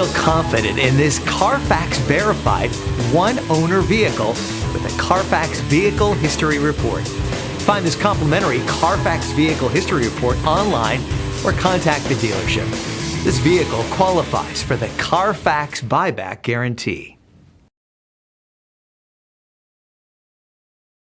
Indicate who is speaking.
Speaker 1: feel confident in this Carfax verified one-owner vehicle with a Carfax Vehicle History Report. Find this complimentary Carfax Vehicle History Report online or contact the dealership. This vehicle qualifies for the Carfax Buyback Guarantee.